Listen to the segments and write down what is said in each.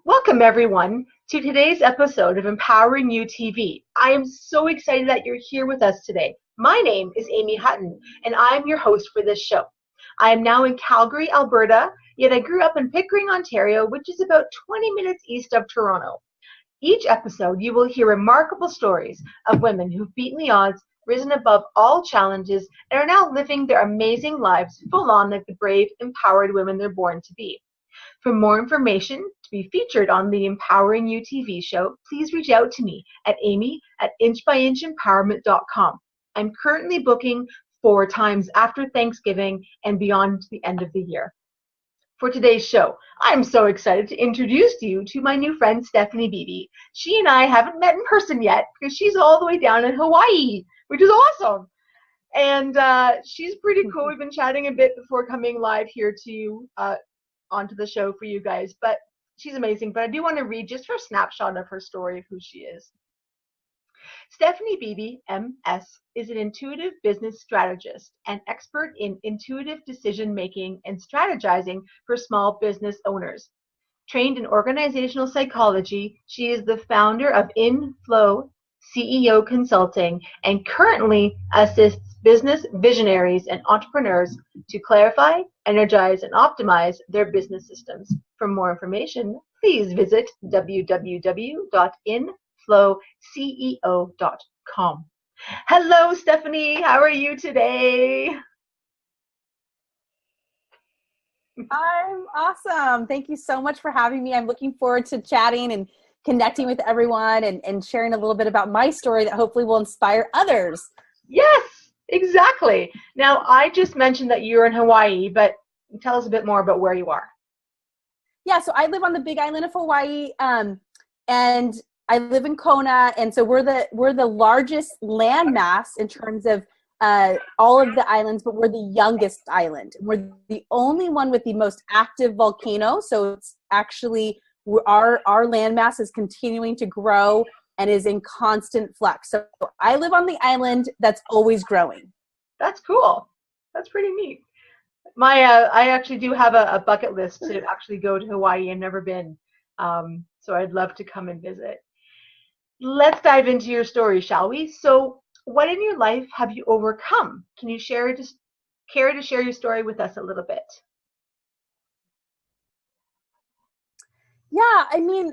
Welcome, everyone, to today's episode of Empowering You TV. I am so excited that you're here with us today. My name is Aime Hutton, and I'm your host for this show. I am now in Calgary, Alberta, yet I grew up in Pickering, Ontario, which is about 20 minutes east of Toronto. Each episode, you will hear remarkable stories of women who've beaten the odds, risen above all challenges, and are now living their amazing lives full on like the brave, empowered women they're born to be. For more information to be featured on the Empowering You TV show, please reach out to me at Aime@inchbyinchempowerment.com. I'm currently booking for times after Thanksgiving and beyond the end of the year. For today's show, I'm so excited to introduce you to my new friend, Stephanie Beebe. She and I haven't met in person yet because she's all the way down in Hawaii, which is awesome. And she's pretty cool. We've been chatting a bit before coming live here to onto the show for you guys, but she's amazing. But I do want to read just her snapshot of her story of who she is. Stephanie Beebe, MS, is an intuitive business strategist and expert in intuitive decision making and strategizing for small business owners. Trained in organizational psychology, she is the founder of InFlow CEO Consulting and currently assists business visionaries and entrepreneurs to clarify, energize, and optimize their business systems. For more information, please visit www.inflowceo.com. Hello, Stephanie. How are you today? I'm awesome. Thank you so much for having me. I'm looking forward to chatting and connecting with everyone and sharing a little bit about my story that hopefully will inspire others. Yes, exactly. Now, I just mentioned that you're in Hawaii, but tell us a bit more about where you are. Yeah, so I live on the Big Island of Hawaii, and I live in Kona, and so we're the largest landmass in terms of all of the islands, but we're the youngest island. We're the only one with the most active volcano, so it's actually our landmass is continuing to grow and is in constant flux. So I live on the island that's always growing. That's cool. That's pretty neat. I actually do have a bucket list to actually go to Hawaii. I've never been, so I'd love to come and visit. Let's dive into your story, shall we? So what in your life have you overcome? Can you care to share your story with us a little bit? Yeah, I mean,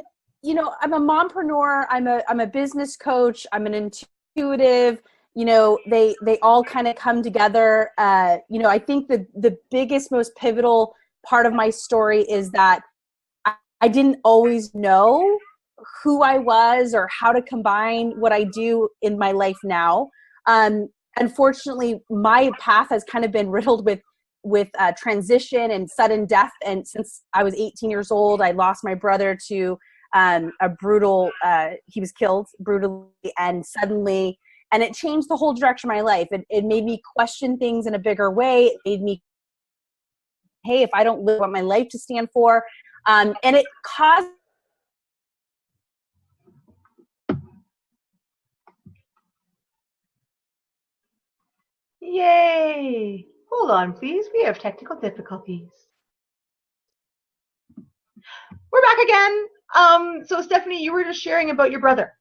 I'm a mompreneur. I'm a business coach. I'm an intuitive. They all kind of come together. I think the biggest, most pivotal part of my story is that I didn't always know who I was or how to combine what I do in my life now. Unfortunately, my path has kind of been riddled with transition and sudden death. And since I was 18 years old, I lost my brother to he was killed brutally and suddenly, and it changed the whole direction of my life. It made me question things in a bigger way. It made me, hey, if I don't live what my life to stand for, and it caused. Yay! Hold on, please. We have technical difficulties. We're back again. So Stephanie, you were just sharing about your brother.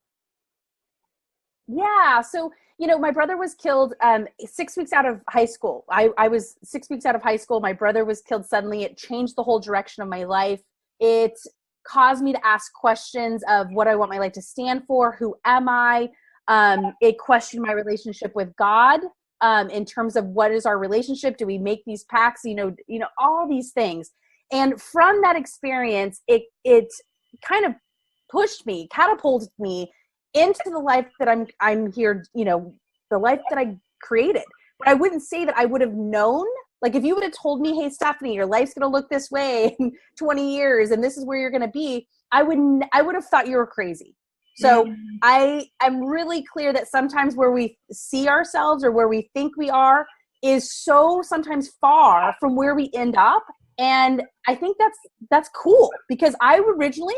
Yeah. So, my brother was killed 6 weeks out of high school. I was 6 weeks out of high school. My brother was killed suddenly. It changed the whole direction of my life. It caused me to ask questions of what I want my life to stand for. Who am I? It questioned my relationship with God. In terms of what is our relationship? Do we make these pacts? All these things. And from that experience, it kind of pushed me, catapulted me into the life that I'm here, the life that I created. But I wouldn't say that I would have known. Like if you would have told me, hey, Stephanie, your life's going to look this way in 20 years and this is where you're going to be, I would have thought you were crazy. So I'm really clear that sometimes where we see ourselves or where we think we are is so sometimes far from where we end up. And I think that's cool because I originally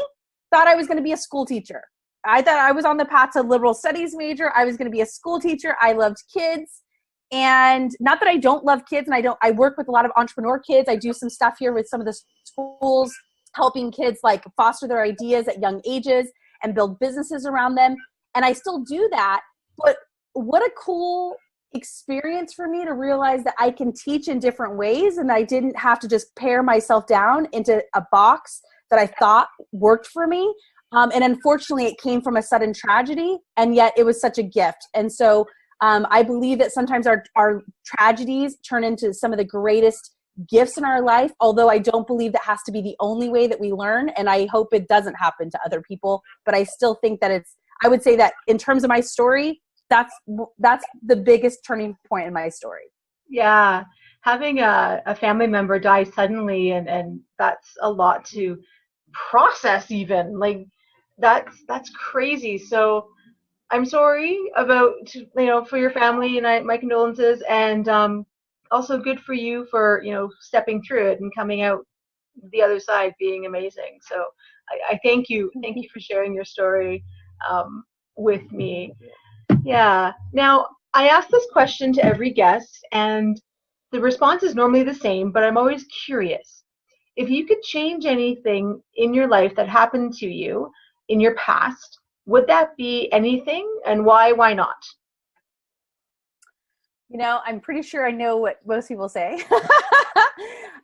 thought I was going to be a school teacher. I thought I was on the path to liberal studies major. I was going to be a school teacher. I loved kids. And not that I don't love kids, and I work with a lot of entrepreneur kids. I do some stuff here with some of the schools. helping kids like foster their ideas at young ages and build businesses around them. And I still do that. But what a cool experience for me to realize that I can teach in different ways, and I didn't have to just pare myself down into a box that I thought worked for me. And unfortunately, it came from a sudden tragedy, and yet it was such a gift. And so I believe that sometimes our tragedies turn into some of the greatest gifts in our life, although I don't believe that has to be the only way that we learn, and I hope it doesn't happen to other people. But I still think that I would say that in terms of my story, that's the biggest turning point in my story. Yeah, having a family member die suddenly, and that's a lot to process even. Like, that's crazy. So I'm sorry about, for your family, and my condolences, and also good for you for, stepping through it and coming out the other side being amazing. So I thank you for sharing your story with me. Yeah. Now, I ask this question to every guest, and the response is normally the same, but I'm always curious. If you could change anything in your life that happened to you in your past, would that be anything, and why? Why not? I'm pretty sure I know what most people say. For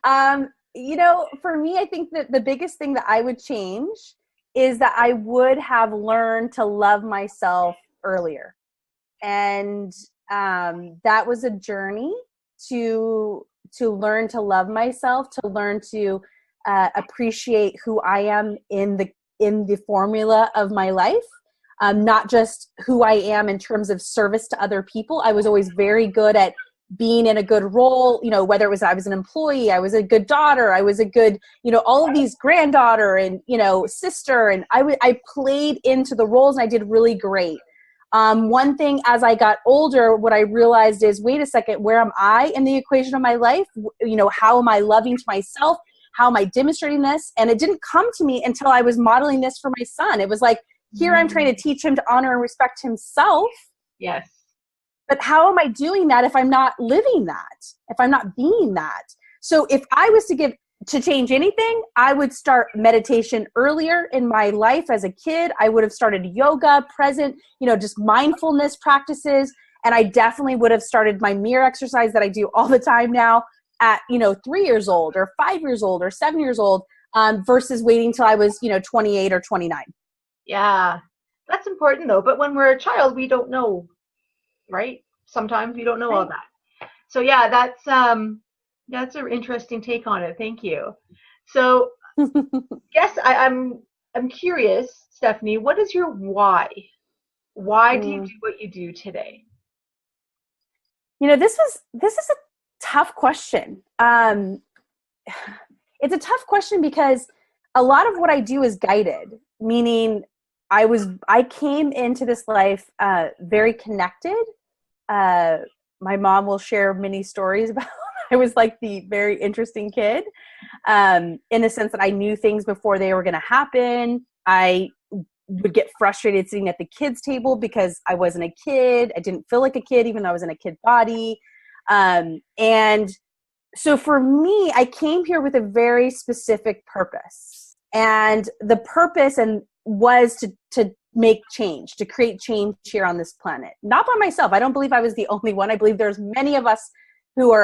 me, I think that the biggest thing that I would change is that I would have learned to love myself earlier. And that was a journey to learn to love myself, to learn to appreciate who I am in the formula of my life. Not just who I am in terms of service to other people. I was always very good at being in a good role, whether it was I was an employee, I was a good daughter, I was a good, all of these granddaughter and, sister. And I played into the roles, and I did really great. One thing as I got older, what I realized is, wait a second, where am I in the equation of my life? How am I loving to myself? How am I demonstrating this? And it didn't come to me until I was modeling this for my son. It was like, here I'm trying to teach him to honor and respect himself. Yes. But how am I doing that if I'm not living that, if I'm not being that? So if I was to change anything, I would start meditation earlier in my life as a kid. I would have started yoga, just mindfulness practices. And I definitely would have started my mirror exercise that I do all the time now at, 3 years old or 5 years old or 7 years old versus waiting till I was, 28 or 29. Yeah, that's important though. But when we're a child, we don't know, right? Sometimes we don't know all that. So yeah, that's an interesting take on it. Thank you. So, yes, I'm curious, Stephanie. What is your why? Why do you do what you do today? This is a tough question. It's a tough question because a lot of what I do is guided, meaning I came into this life very connected. My mom will share many stories about I was like the very interesting kid in the sense that I knew things before they were going to happen. I would get frustrated sitting at the kids' table because I wasn't a kid. I didn't feel like a kid even though I was in a kid body. And so for me, I came here with a very specific purpose. And the purpose was to make change, to create change here on this planet. Not by myself. I don't believe I was the only one. I believe there's many of us who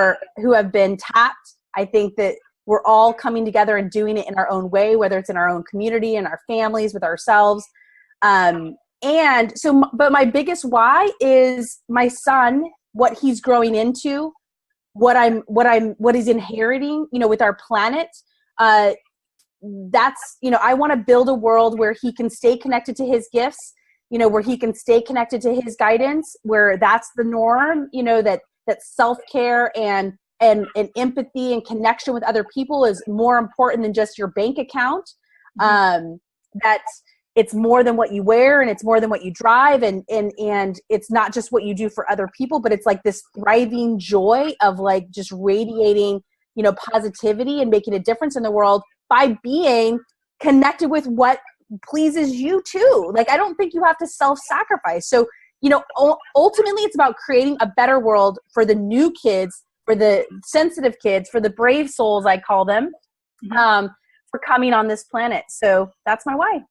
have been tapped. I think that we're all coming together and doing it in our own way, whether it's in our own community, in our families, with ourselves. But my biggest why is my son, what he's growing into, what he's inheriting, with our planet. That's, I want to build a world where he can stay connected to his gifts, where he can stay connected to his guidance, where that's the norm, that self-care and empathy and connection with other people is more important than just your bank account. That it's more than what you wear, and it's more than what you drive, and it's not just what you do for other people, but it's like this thriving joy of like just radiating, positivity and making a difference in the world by being connected with what pleases you too. Like, I don't think you have to self-sacrifice. So, ultimately it's about creating a better world for the new kids, for the sensitive kids, for the brave souls, I call them, for coming on this planet. So that's my why.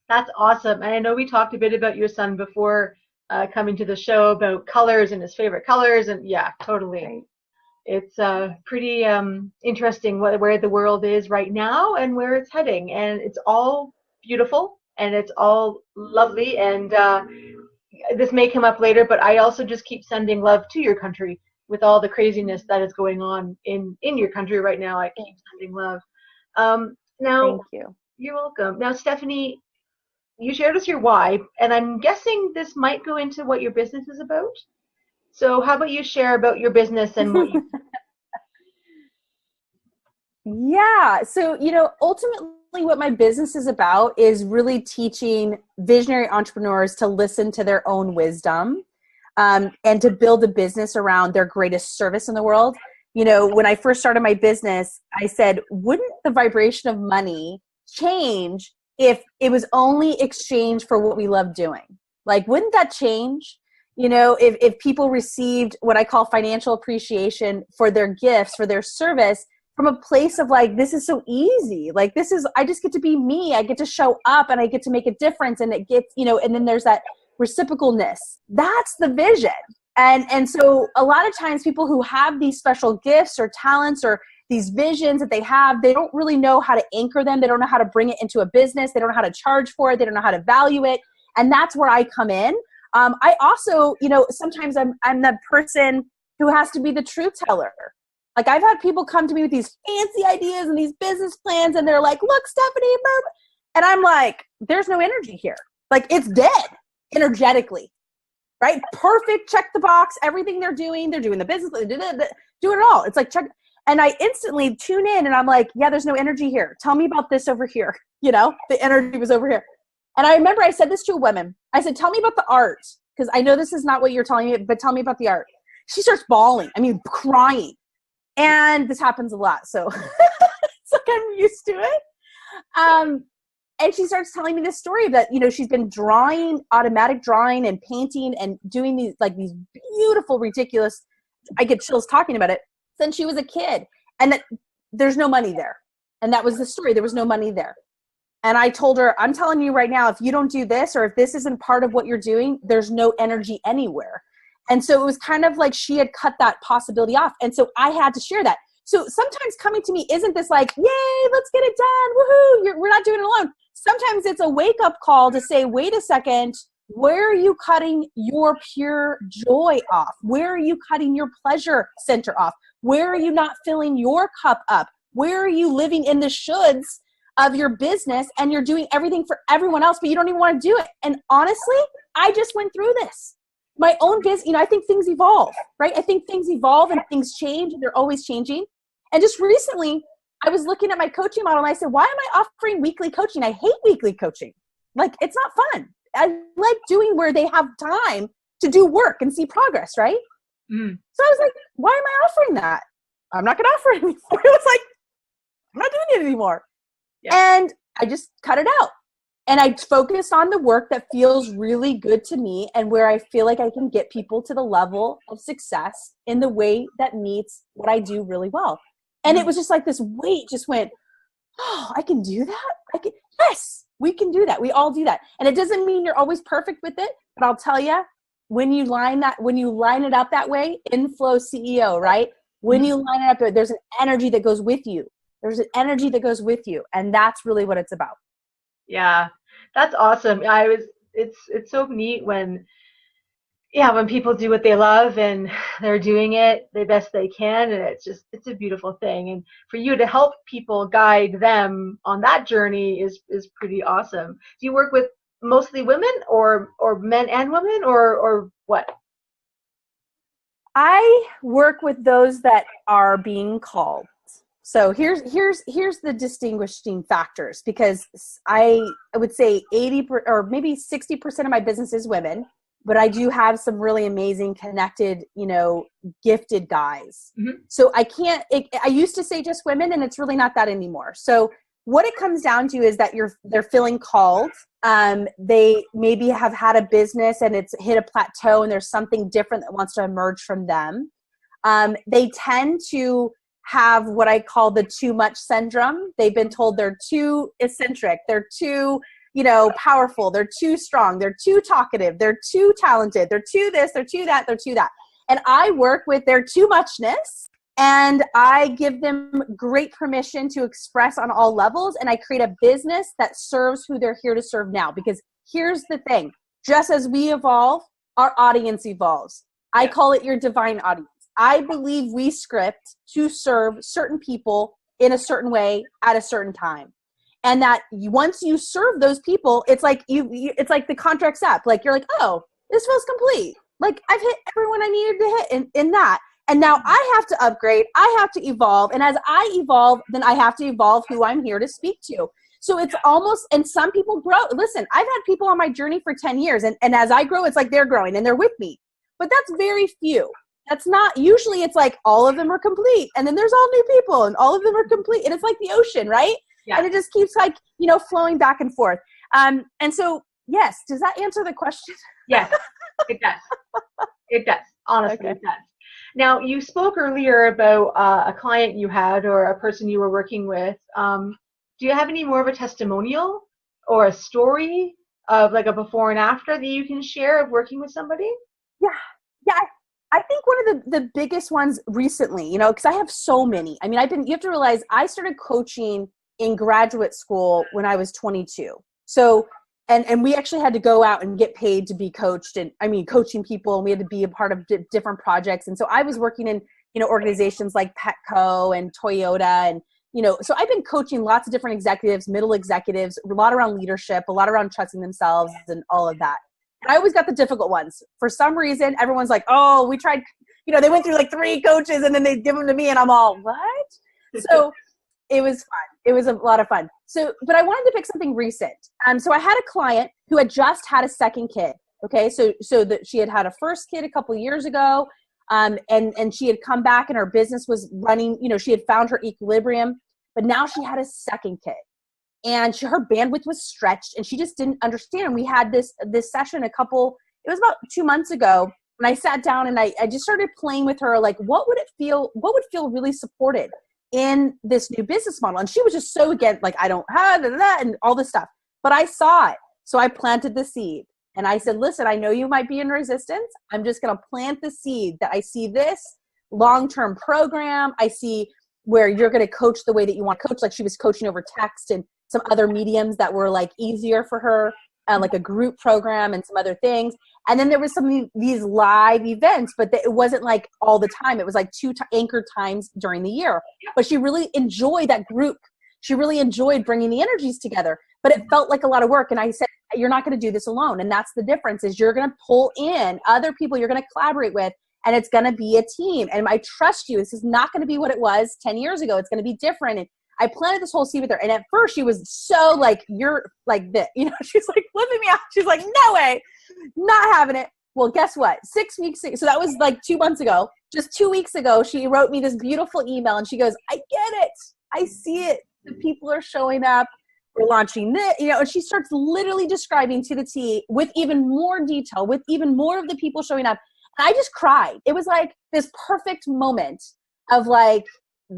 That's awesome. And I know we talked a bit about your son before coming to the show about colors and his favorite colors. And yeah, totally. Right. It's pretty interesting where the world is right now and where it's heading. And it's all beautiful and it's all lovely. And this may come up later, but I also just keep sending love to your country with all the craziness that is going on in your country right now. I keep sending love. Now, thank you. You're welcome. Now, Stephanie, you shared us your why, and I'm guessing this might go into what your business is about. So how about you share about your business and what you... Yeah. So, ultimately what my business is about is really teaching visionary entrepreneurs to listen to their own wisdom, and to build a business around their greatest service in the world. When I first started my business, I said, wouldn't the vibration of money change if it was only exchanged for what we love doing? Like, wouldn't that change? If people received what I call financial appreciation for their gifts, for their service, from a place of like, this is so easy. Like, I just get to be me. I get to show up and I get to make a difference. And it gets, and then there's that reciprocalness. That's the vision. And so a lot of times people who have these special gifts or talents or these visions that they have, they don't really know how to anchor them. They don't know how to bring it into a business. They don't know how to charge for it. They don't know how to value it. And that's where I come in. I also, sometimes I'm the person who has to be the truth teller. Like, I've had people come to me with these fancy ideas and these business plans, and they're like, look, Stephanie, and I'm like, there's no energy here. Like, it's dead energetically, right? Perfect. Check the box. Everything they're doing the business, do it all. It's like, check. And I instantly tune in and I'm like, yeah, there's no energy here. Tell me about this over here. The energy was over here. And I remember I said this to a woman. I said, tell me about the art. Because I know this is not what you're telling me, but tell me about the art. She starts bawling. I mean, crying. And this happens a lot. So it's like I'm used to it. And she starts telling me this story that, she's been drawing, automatic drawing and painting and doing these beautiful, ridiculous, I get chills talking about it, since she was a kid. And that there's no money there. And that was the story. There was no money there. And I told her, I'm telling you right now, if you don't do this, or if this isn't part of what you're doing, there's no energy anywhere. And so it was kind of like she had cut that possibility off. And so I had to share that. So sometimes coming to me isn't this like, yay, let's get it done. Woohoo. We're not doing it alone. Sometimes it's a wake up call to say, wait a second, where are you cutting your pure joy off? Where are you cutting your pleasure center off? Where are you not filling your cup up? Where are you living in the shoulds of your business and you're doing everything for everyone else, but you don't even want to do it? And honestly, I just went through this. My own business, I think things evolve, right? I think things evolve and things change and they're always changing. And just recently, I was looking at my coaching model and I said, why am I offering weekly coaching? I hate weekly coaching. Like, it's not fun. I like doing where they have time to do work and see progress, right? Mm. So I was like, why am I offering that? I'm not going to offer it anymore. It was like, I'm not doing it anymore. Yeah. And I just cut it out. And I focused on the work that feels really good to me and where I feel like I can get people to the level of success in the way that meets what I do really well. And it was just like this weight just went, oh, I can do that? Yes, we can do that. We all do that. And it doesn't mean you're always perfect with it, but I'll tell you, when you line it up that way, inflow CEO, right? When you line it up, there's an energy that goes with you. There's an energy that goes with you. And that's really what it's about. Yeah, that's awesome. It's so neat when people do what they love and they're doing it the best they can. And it's a beautiful thing. And for you to help people guide them on that journey is pretty awesome. Do you work with mostly women or men and women or what? I work with those that are being called. So here's the distinguishing factors, because I would say 80 or maybe 60% of my business is women, but I do have some really amazing, connected, gifted guys. Mm-hmm. So I used to say just women, and it's really not that anymore. So what it comes down to is that they're feeling called. They maybe have had a business and it's hit a plateau and there's something different that wants to emerge from them. They tend to have what I call the too much syndrome. They've been told they're too eccentric, they're too, powerful, they're too strong, they're too talkative, they're too talented, they're too this, they're too that, they're too that. And I work with their too muchness, and I give them great permission to express on all levels, and I create a business that serves who they're here to serve now. Because here's the thing, just as we evolve, our audience evolves. I call it your divine audience. I believe we script to serve certain people in a certain way at a certain time. And that once you serve those people, it's like it's like the contract's up. Like you're like, oh, this feels complete. Like I've hit everyone I needed to hit in that. And now I have to upgrade. I have to evolve. And as I evolve, then I have to evolve who I'm here to speak to. So it's almost, and some people grow. Listen, I've had people on my journey for 10 years. And as I grow, it's like they're growing and they're with me. But that's very few. That's not, usually it's like all of them are complete. And then there's all new people and all of them are complete. And it's like the ocean, right? Yeah. And it just keeps like, flowing back and forth. And so, yes, does that answer the question? Yes, it does. It does. Honestly, okay. It does. Now, you spoke earlier about a client you had or a person you were working with. Do you have any more of a testimonial or a story of like a before and after that you can share of working with somebody? Yeah. I think one of the biggest ones recently, because I have so many. I mean, you have to realize I started coaching in graduate school when I was 22. So, and we actually had to go out and get paid to be coached, and coaching people, and we had to be a part of different projects. And so I was working in, organizations like Petco and Toyota, and, so I've been coaching lots of different executives, middle executives, a lot around leadership, a lot around trusting themselves and all of that. And I always got the difficult ones. For some reason, everyone's like, oh, we tried, they went through like 3 coaches and then they give them to me and I'm all, what? So it was fun. It was a lot of fun. So, but I wanted to pick something recent. So I had a client who had just had a second kid. Okay. So that she had a first kid a couple of years ago. And she had come back and her business was running, she had found her equilibrium, but now she had a second kid. And her bandwidth was stretched and she just didn't understand. We had this session it was about 2 months ago. And I sat down and I just started playing with her, like, what would feel really supported in this new business model? And she was just so again, like, I don't have that and all this stuff, but I saw it. So I planted the seed and I said, listen, I know you might be in resistance. I'm just going to plant the seed that I see this long-term program. I see where you're going to coach the way that you want to coach. Like she was coaching over text and some other mediums that were like easier for her, like a group program and some other things. And then there was these live events, but it wasn't like all the time. It was like 2 anchor times during the year. But she really enjoyed that group. She really enjoyed bringing the energies together, but it felt like a lot of work. And I said, you're not going to do this alone. And that's the difference is you're going to pull in other people you're going to collaborate with, and it's going to be a team. And I trust you. This is not going to be what it was 10 years ago. It's going to be different. And I planted this whole seed with her. And at first she was so like, you're like this, she's like flipping me out. She's like, no way, not having it. Well, guess what? 6 weeks ago, so that was like 2 months ago, just 2 weeks ago, she wrote me this beautiful email and she goes, I get it. I see it. The people are showing up. We're launching this, and she starts literally describing to the T with even more detail, with even more of the people showing up. And I just cried. It was like this perfect moment of like,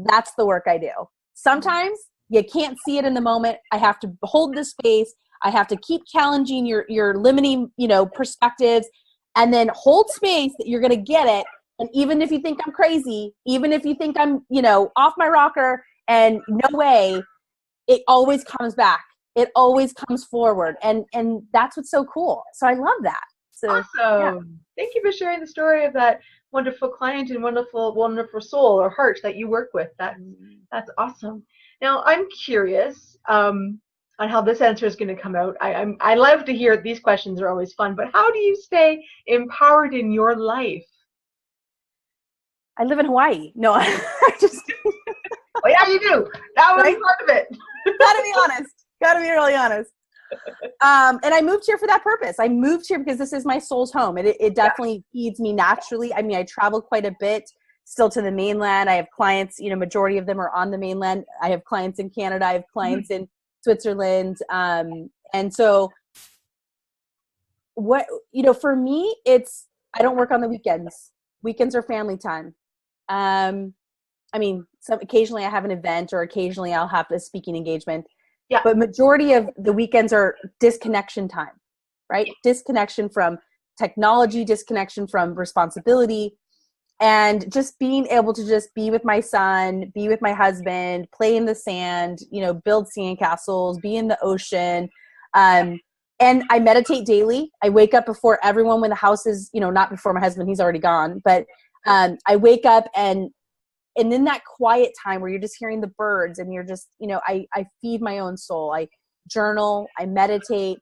that's the work I do. Sometimes you can't see it in the moment. I have to hold the space. I have to keep challenging your limiting, perspectives, and then hold space that you're going to get it. And even if you think I'm crazy, even if you think I'm, off my rocker and no way, it always comes back. It always comes forward. And that's what's so cool. So I love that. So, awesome. Yeah. Thank you for sharing the story of that wonderful client and wonderful soul or heart that you work with. That's awesome. Now I'm curious on how this answer is going to come out. I love to hear, these questions are always fun, but how do you stay empowered in your life? I live in Hawaii. No, I just. Well, yeah, you do. That was part of it. Gotta be honest. Gotta be really honest. And I moved here for that purpose. I moved here because this is my soul's home. It definitely feeds me naturally. I mean, I travel quite a bit still to the mainland. I have clients, majority of them are on the mainland. I have clients in Canada. I have clients in Switzerland. And so for me, I don't work on the weekends. Weekends are family time. I mean, occasionally I have an event or occasionally I'll have a speaking engagement. Yeah. But majority of the weekends are disconnection time, right? Yeah. Disconnection from technology, disconnection from responsibility, and just being able to just be with my son, be with my husband, play in the sand, build sandcastles, be in the ocean. And I meditate daily. I wake up before everyone when the house is, not before my husband, he's already gone, but I wake up and in that quiet time where you're just hearing the birds and you're just, I feed my own soul. I journal, I meditate,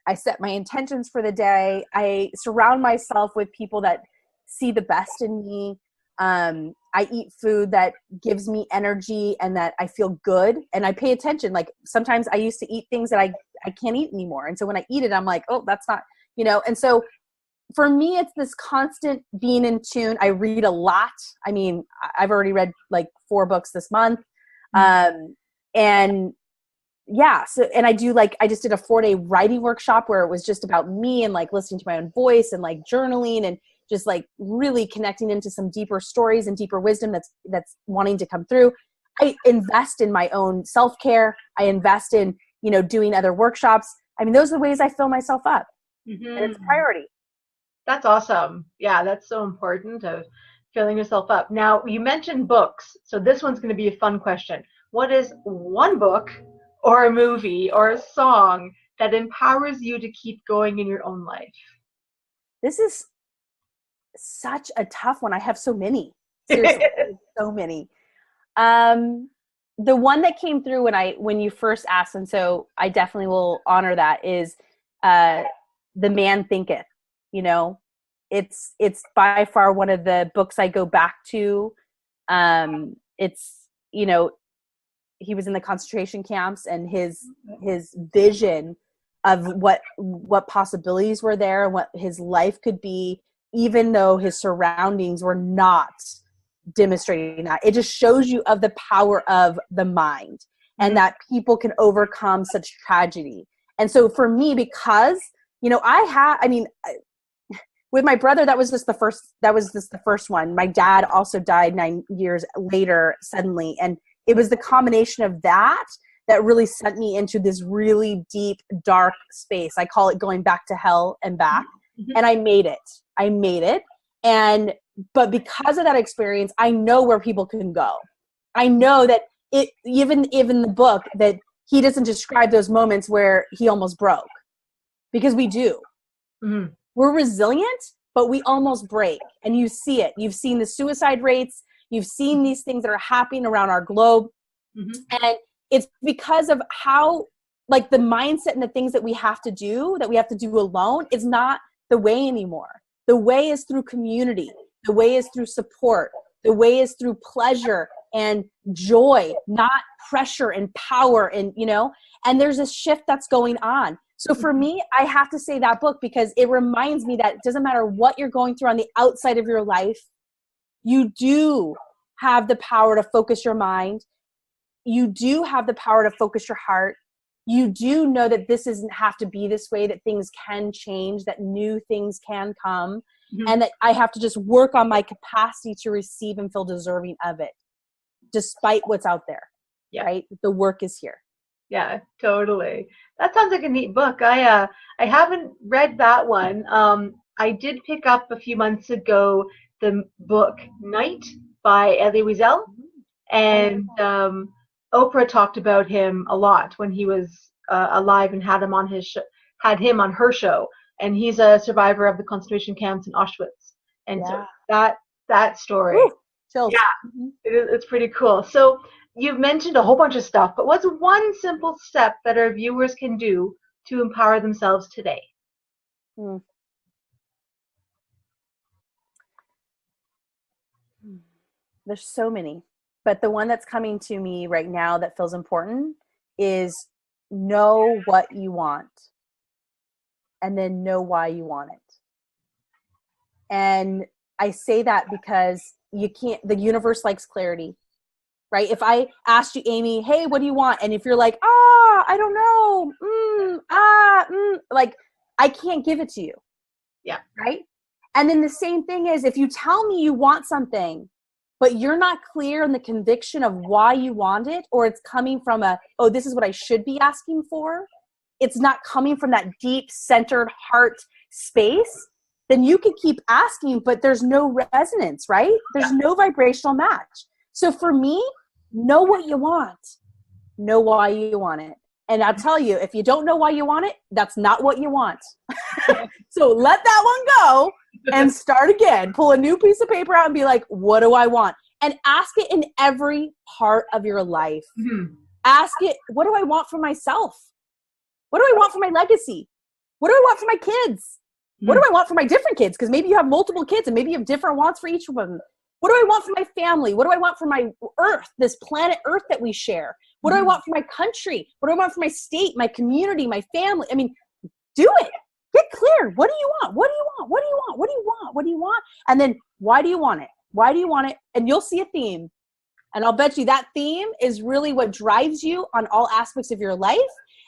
I set my intentions for the day. I surround myself with people that see the best in me. I eat food that gives me energy and that I feel good. And I pay attention. Like sometimes I used to eat things that I can't eat anymore. And so when I eat it, I'm like, oh, that's not, and so for me, it's this constant being in tune. I read a lot. I mean, I've already read like 4 books this month. And yeah, and I just did a 4-day writing workshop where it was just about me and like listening to my own voice and like journaling and just like really connecting into some deeper stories and deeper wisdom that's wanting to come through. I invest in my own self-care. I invest in, doing other workshops. I mean, those are the ways I fill myself up. And it's a priority. That's awesome. Yeah, that's so important of filling yourself up. Now, you mentioned books. So this one's going to be a fun question. What is one book or a movie or a song that empowers you to keep going in your own life? This is such a tough one. I have so many. Seriously, so many. The one that came through when you first asked, and so I definitely will honor that, is The Man Thinketh. It's by far one of the books I go back to. It's, he was in the concentration camps and his vision of what possibilities were there and what his life could be, even though his surroundings were not demonstrating that. It just shows you of the power of the mind and that people can overcome such tragedy. And so for me, because, with my brother, that was just the first one. My dad also died 9 years later suddenly. And it was the combination of that really sent me into this really deep, dark space. I call it going back to hell and back. Mm-hmm. And I made it. But because of that experience, I know where people can go. I know that even the book, that he doesn't describe those moments where he almost broke, because we do. Mm-hmm. We're resilient, but we almost break. And you see it. You've seen the suicide rates. You've seen these things that are happening around our globe. Mm-hmm. And it's because of how, like, the mindset and the things that we have to do alone is not the way anymore. The way is through community. The way is through support. The way is through pleasure and joy, not pressure and power and, and there's a shift that's going on. So for me, I have to say that book because it reminds me that it doesn't matter what you're going through on the outside of your life, you do have the power to focus your mind. You do have the power to focus your heart. You do know that this doesn't have to be this way, that things can change, that new things can come, and that I have to just work on my capacity to receive and feel deserving of it, despite what's out there. Yeah. Right? The work is here. Yeah, totally. That sounds like a neat book. I haven't read that one. I did pick up a few months ago the book Night by Elie Wiesel, and Oprah talked about him a lot when he was alive and had him on her show. And he's a survivor of the concentration camps in Auschwitz. And so that story, chills. Yeah, it's pretty cool. So you've mentioned a whole bunch of stuff, but what's one simple step that our viewers can do to empower themselves today? There's so many, but the one that's coming to me right now that feels important is know what you want and then know why you want it. And I say that because the universe likes clarity. Right? If I asked you, Aime, hey, what do you want? And if you're like, I don't know, like, I can't give it to you. Yeah. Right? And then the same thing is, if you tell me you want something, but you're not clear in the conviction of why you want it, or it's coming from oh, this is what I should be asking for. It's not coming from that deep centered heart space, then you could keep asking, but there's no resonance, right? There's no vibrational match. So for me, know what you want. Know why you want it. And I'll tell you, if you don't know why you want it, that's not what you want. So let that one go and start again. Pull a new piece of paper out and be like, what do I want? And ask it in every part of your life. Mm-hmm. Ask it, what do I want for myself? What do I want for my legacy? What do I want for my kids? What do I want for my different kids? Because maybe you have multiple kids and maybe you have different wants for each of them. What do I want for my family? What do I want for my earth, this planet Earth that we share? What do I want for my country? What do I want for my state, my community, my family? I mean, do it. Get clear. What do you want? What do you want? What do you want? What do you want? What do you want? And then why do you want it? Why do you want it? And you'll see a theme. And I'll bet you that theme is really what drives you on all aspects of your life.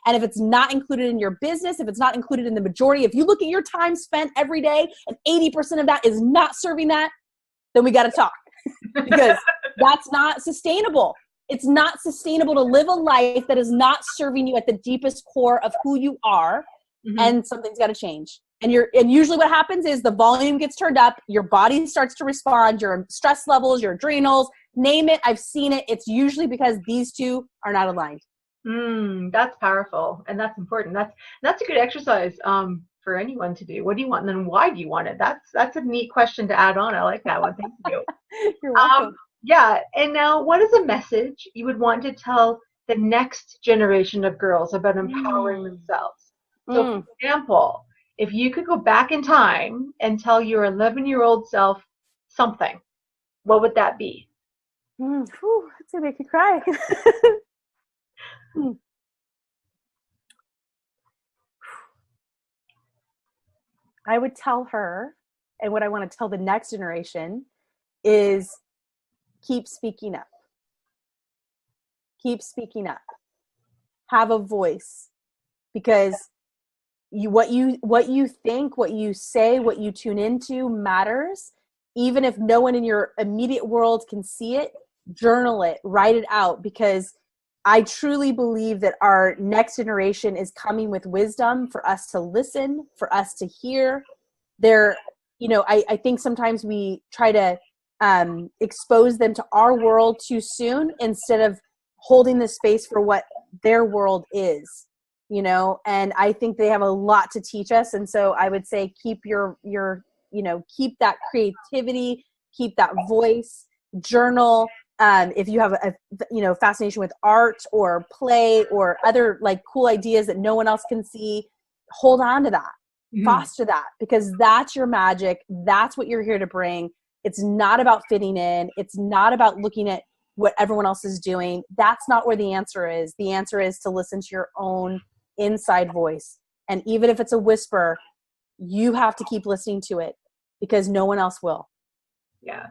And if it's not included in your business, if it's not included in the majority, if you look at your time spent every day and 80% of that is not serving that, then we got to talk because that's not sustainable. It's not sustainable to live a life that is not serving you at the deepest core of who you are. Mm-hmm. And something's got to change. And usually what happens is the volume gets turned up, your body starts to respond, your stress levels, your adrenals, name it. I've seen it. It's usually because these two are not aligned. That's powerful. And that's important. That's a good exercise for anyone to do. What do you want? And then why do you want it? That's a neat question to add on. I like that one. Thank you. You're welcome. Yeah. And now what is a message you would want to tell the next generation of girls about empowering themselves? So for example, if you could go back in time and tell your 11-year-old self something, what would that be? That's gonna make you cry. I would tell her, and what I want to tell the next generation is keep speaking up. Keep speaking up. Have a voice, because what you think, what you say, what you tune into matters. Even if no one in your immediate world can see it, journal it, write it out, because I truly believe that our next generation is coming with wisdom for us to listen, for us to hear. I think sometimes we try to expose them to our world too soon instead of holding the space for what their world is, and I think they have a lot to teach us. And so I would say keep keep that creativity, keep that voice, journal. If you have a fascination with art or play or other like cool ideas that no one else can see, hold on to that, foster that, because that's your magic. That's what you're here to bring. It's not about fitting in. It's not about looking at what everyone else is doing. That's not where the answer is. The answer is to listen to your own inside voice. And even if it's a whisper, you have to keep listening to it, because no one else will. Yeah,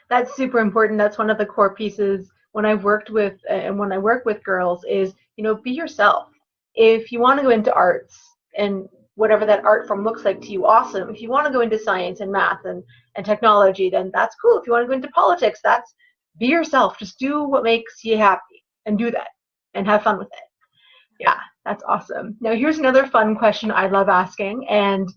that's super important. That's one of the core pieces when I've worked with and when I work with girls is, be yourself. If you want to go into arts and whatever that art form looks like to you, awesome. If you want to go into science and math and technology, then that's cool. If you want to go into politics, be yourself. Just do what makes you happy and do that and have fun with it. Yeah, that's awesome. Now here's another fun question I love asking, and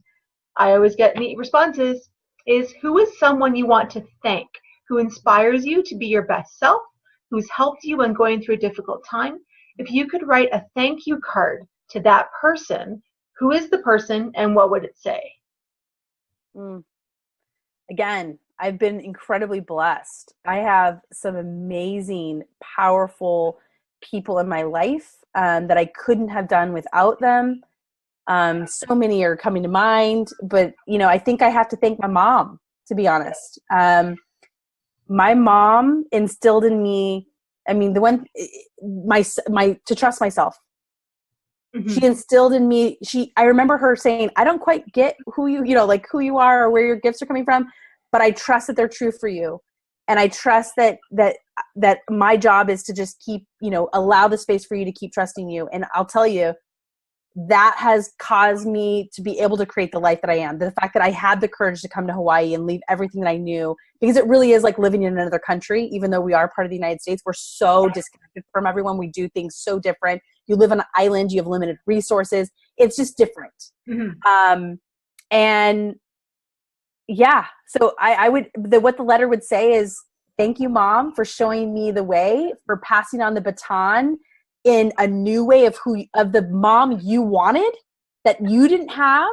I always get neat responses, is who is someone you want to thank, who inspires you to be your best self, who's helped you when going through a difficult time? If you could write a thank you card to that person, who is the person and what would it say? Again, I've been incredibly blessed. I have some amazing, powerful people in my life that I couldn't have done without them. So many are coming to mind, but I think I have to thank my mom, to be honest. My mom instilled in me, to trust myself. Mm-hmm. She instilled in me, I remember her saying, I don't quite get who who you are or where your gifts are coming from, but I trust that they're true for you. And I trust that my job is to just keep, allow the space for you to keep trusting you. And I'll tell you, that has caused me to be able to create the life that I am. The fact that I had the courage to come to Hawaii and leave everything that I knew, because it really is like living in another country. Even though we are part of the United States, we're so disconnected from everyone. We do things so different. You live on an island, you have limited resources. It's just different. Mm-hmm. And yeah, so I would, what the letter would say is, thank you, Mom, for showing me the way, for passing on the baton in a new way of the mom you wanted that you didn't have.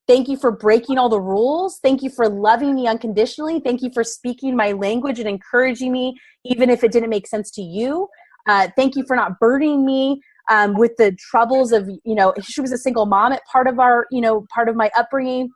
Thank you for breaking all the rules. Thank you for loving me unconditionally. Thank you for speaking my language and encouraging me, even if it didn't make sense to you. Thank you for not burdening me with the troubles of, she was a single mom at part of my upbringing.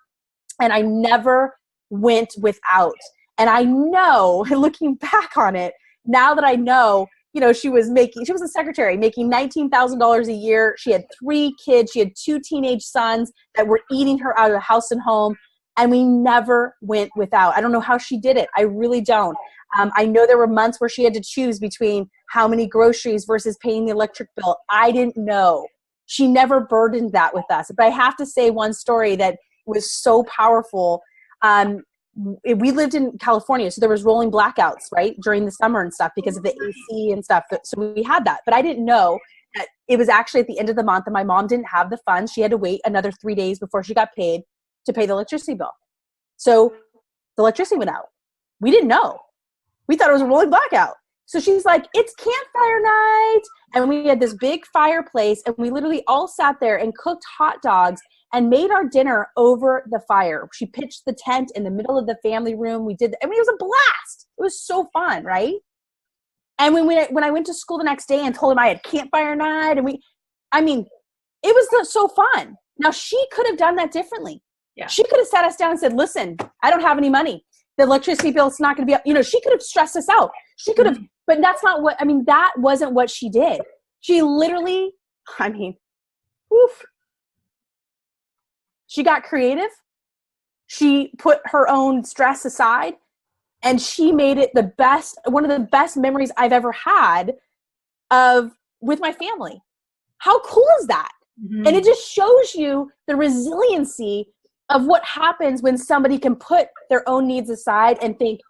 And I never went without. And I know, looking back on it, now that I know, she was a secretary making $19,000 a year. She had 3 kids. She had 2 teenage sons that were eating her out of the house and home. And we never went without. I don't know how she did it. I really don't. I know there were months where she had to choose between how many groceries versus paying the electric bill. I didn't know. She never burdened that with us. But I have to say one story that was so powerful. We lived in California, so there was rolling blackouts, right, during the summer and stuff because of the AC and stuff. So we had that. But I didn't know that it was actually at the end of the month and my mom didn't have the funds. She had to wait another 3 days before she got paid to pay the electricity bill. So the electricity went out. We didn't know. We thought it was a rolling blackout. So she's like, it's campfire night. And we had this big fireplace and we literally all sat there and cooked hot dogs and made our dinner over the fire. She pitched the tent in the middle of the family room. It was a blast. It was so fun, right? And when I went to school the next day and told him I had campfire night, it was so fun. Now, she could have done that differently. Yeah. She could have sat us down and said, listen, I don't have any money. The electricity bill is not going to be up. She could have stressed us out. She could have, but that's not that wasn't what she did. She literally, oof. She got creative. She put her own stress aside and she made it one of the best memories I've ever had with my family. How cool is that? Mm-hmm. And it just shows you the resiliency of what happens when somebody can put their own needs aside and think,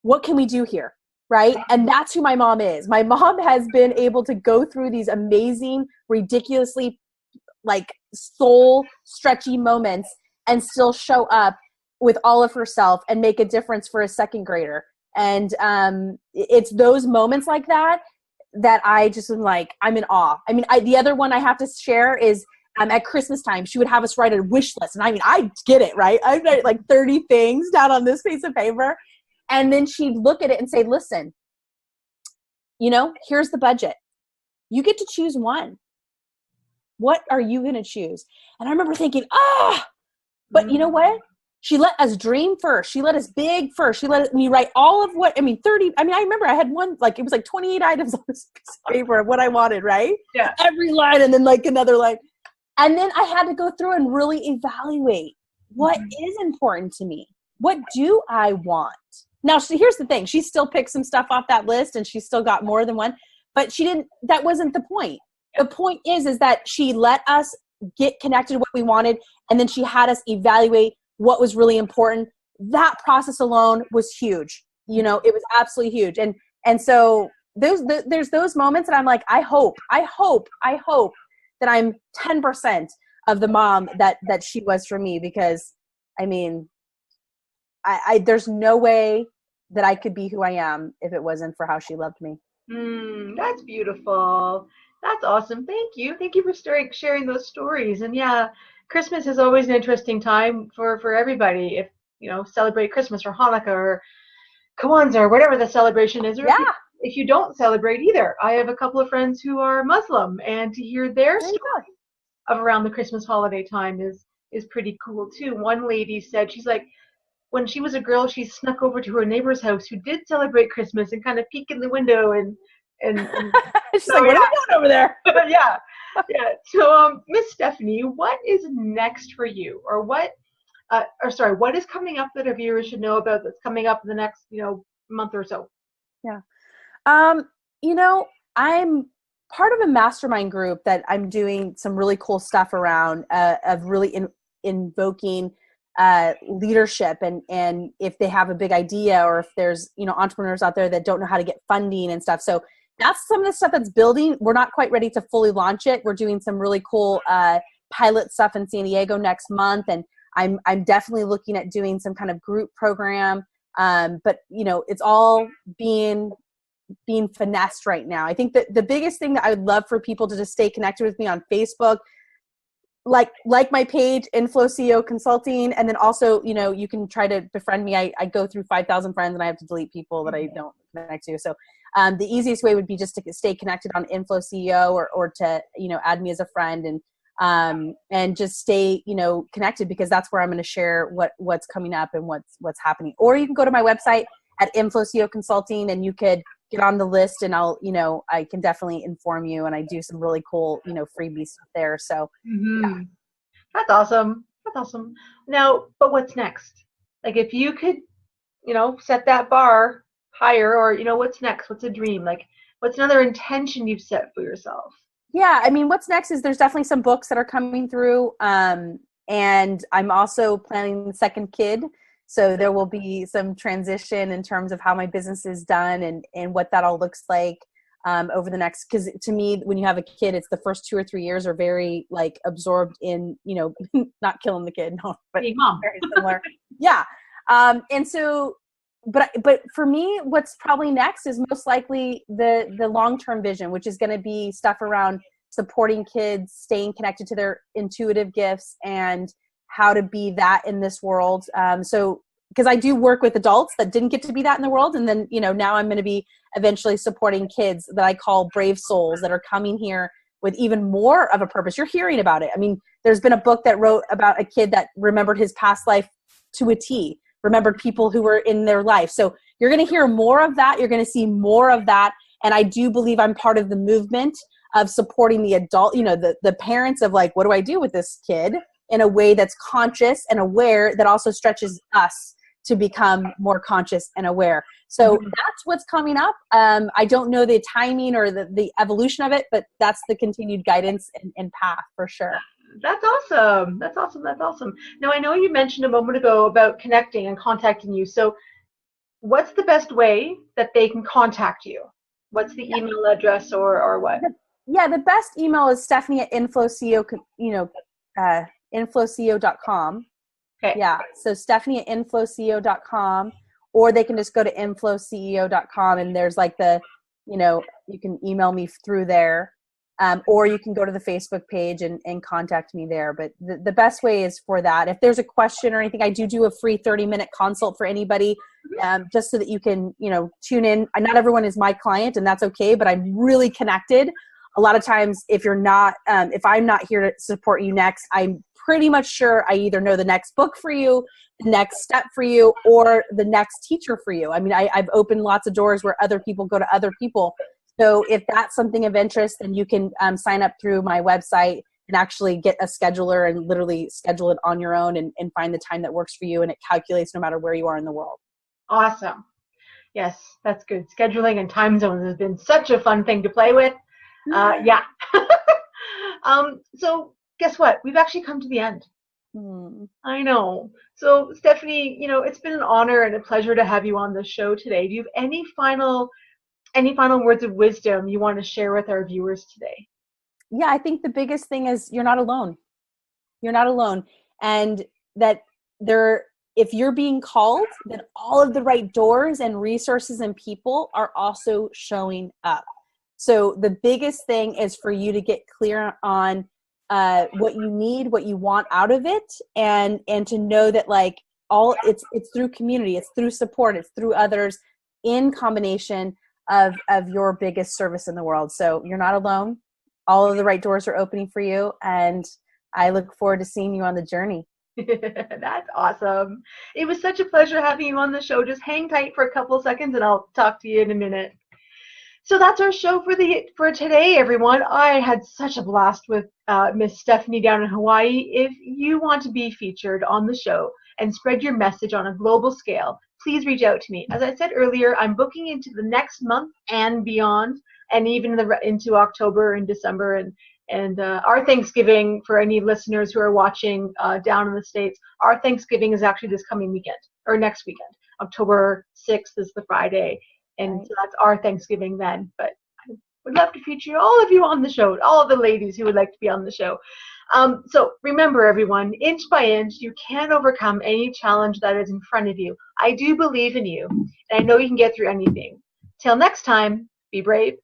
what can we do here? Right? And that's who my mom is. My mom has been able to go through these amazing, ridiculously soul stretchy moments and still show up with all of herself and make a difference for a second grader. And it's those moments like that I just am I'm in awe. The other one I have to share is at Christmas time, she would have us write a wish list. And I get it, right? I write 30 things down on this piece of paper. And then she'd look at it and say, listen, here's the budget. You get to choose one. What are you going to choose? And I remember thinking, but you know what? She let us dream first. She let us big first. She let me write all of 30. I remember I had one, it was 28 items on this piece of paper of what I wanted, right? Yeah. Every line and then another line. And then I had to go through and really evaluate what is important to me. What do I want? Now, here's the thing. She still picked some stuff off that list and she still got more than one, but that wasn't the point. The point is that she let us get connected to what we wanted, and then she had us evaluate what was really important. That process alone was huge. It was absolutely huge. And so there's those moments that I'm like, I hope that I'm 10% of the mom that she was for me, because there's no way that I could be who I am if it wasn't for how she loved me. That's beautiful. That's awesome. Thank you. Thank you for sharing those stories. And yeah, Christmas is always an interesting time for everybody. If, celebrate Christmas or Hanukkah or Kwanzaa or whatever the celebration is. Or yeah. If you don't celebrate either. I have a couple of friends who are Muslim, and to hear their story of around the Christmas holiday time is pretty cool too. One lady said, she's like, when she was a girl, she snuck over to her neighbor's house who did celebrate Christmas and kind of peek in the window and she's like, what are you doing over there? yeah. So, Miss Stephanie, what is next for you, or what is coming up that our viewers should know about that's coming up in the next, month or so? Yeah. I'm part of a mastermind group that I'm doing some really cool stuff around, of really invoking leadership, and if they have a big idea, or if there's, you know, entrepreneurs out there that don't know how to get funding and stuff. So that's some of the stuff that's building. We're not quite ready to fully launch it. We're doing some really cool pilot stuff in San Diego next month, and I'm definitely looking at doing some kind of group program. But you know, it's all being finessed right now. I think that the biggest thing that I would love for people to just stay connected with me on Facebook, like my page, Inflow CEO Consulting, and then also, you know, you can try to befriend me. I go through 5,000 friends and I have to delete people that I don't connect to. So the easiest way would be just to stay connected on Inflow CEO, or to, you know, add me as a friend, and just stay, you know, connected, because that's where I'm going to share what's coming up and what's happening. Or you can go to my website at Inflow CEO Consulting, and you could get on the list, and I'll, you know, I can definitely inform you, and I do some really cool, you know, freebies there. So yeah. That's awesome. That's awesome. Now, but what's next? Like, if you could, you know, set that bar higher, or, you know, what's next? What's a dream? Like, what's another intention you've set for yourself? Yeah, I mean, what's next is there's definitely some books that are coming through, and I'm also planning the second kid. So there will be some transition in terms of how my business is done, and what that all looks like over the next, because to me, when you have a kid, it's the first 2 or 3 years are very like absorbed in, you know, not killing the kid, no, but Hey, mom. very similar. Yeah. And so, but for me, what's probably next is most likely the long-term vision, which is going to be stuff around supporting kids, staying connected to their intuitive gifts, and how to be that in this world. So, because I do work with adults that didn't get to be that in the world. And then, you know, now I'm going to be eventually supporting kids that I call brave souls that are coming here with even more of a purpose. You're hearing about it. I mean, there's been a book that wrote about a kid that remembered his past life to a T, remembered people who were in their life. So you're going to hear more of that. You're going to see more of that. And I do believe I'm part of the movement of supporting the adult, you know, the parents of like, what do I do with this kid in a way that's conscious and aware, that also stretches us to become more conscious and aware. So that's what's coming up. I don't know the timing or the evolution of it, but that's the continued guidance and path for sure. That's awesome. That's awesome. That's awesome. Now, I know you mentioned a moment ago about connecting and contacting you. So what's the best way that they can contact you? What's the email address, or what? Yeah, the best email is Stephanie at inflowceo, inflowceo.com. Okay. Yeah, so Stephanie at inflowceo.com, or they can just go to inflowceo.com, and there's like the, you know, you can email me through there, or you can go to the Facebook page and contact me there. But the best way is for that. If there's a question or anything, I do a free 30-minute consult for anybody, just so that you can, you know, tune in. Not everyone is my client, and that's okay, but I'm really connected. A lot of times, if you're not, if I'm not here to support you next, I'm pretty much sure I either know the next book for you, the next step for you, or the next teacher for you. I mean, I've opened lots of doors where other people go to other people. So if that's something of interest, then you can sign up through my website and actually get a scheduler and literally schedule it on your own, and find the time that works for you. And it calculates no matter where you are in the world. Awesome. Yes, that's good. Scheduling and time zones has been such a fun thing to play with. Yeah. So guess what? We've actually come to the end. I know. So Stephanie, you know, it's been an honor and a pleasure to have you on the show today. Do you have any final words of wisdom you want to share with our viewers today? Yeah, I think the biggest thing is you're not alone. You're not alone. And that if you're being called, then all of the right doors and resources and people are also showing up. So the biggest thing is for you to get clear on what you need, what you want out of it, and to know that like it's through community, it's through support, it's through others, in combination of your biggest service in the world. So you're not alone. All of the right doors are opening for you, and I look forward to seeing you on the journey. That's awesome. It was such a pleasure having you on the show. Just hang tight for a couple seconds and I'll talk to you in a minute. So that's our show for today, everyone. I had such a blast with Miss Stephanie down in Hawaii. If you want to be featured on the show, and spread your message on a global scale, please reach out to me. As I said earlier, I'm booking into the next month and beyond, and even into October and December, and our Thanksgiving, for any listeners who are watching down in the States, our Thanksgiving is actually this coming weekend, or next weekend. October 6th is the Friday, and so that's our Thanksgiving then. But I would love to feature all of you on the show, all of the ladies who would like to be on the show. So remember, everyone, inch by inch, you can overcome any challenge that is in front of you. I do believe in you, and I know you can get through anything. Till next time, be brave,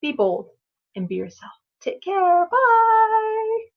be bold, and be yourself. Take care. Bye.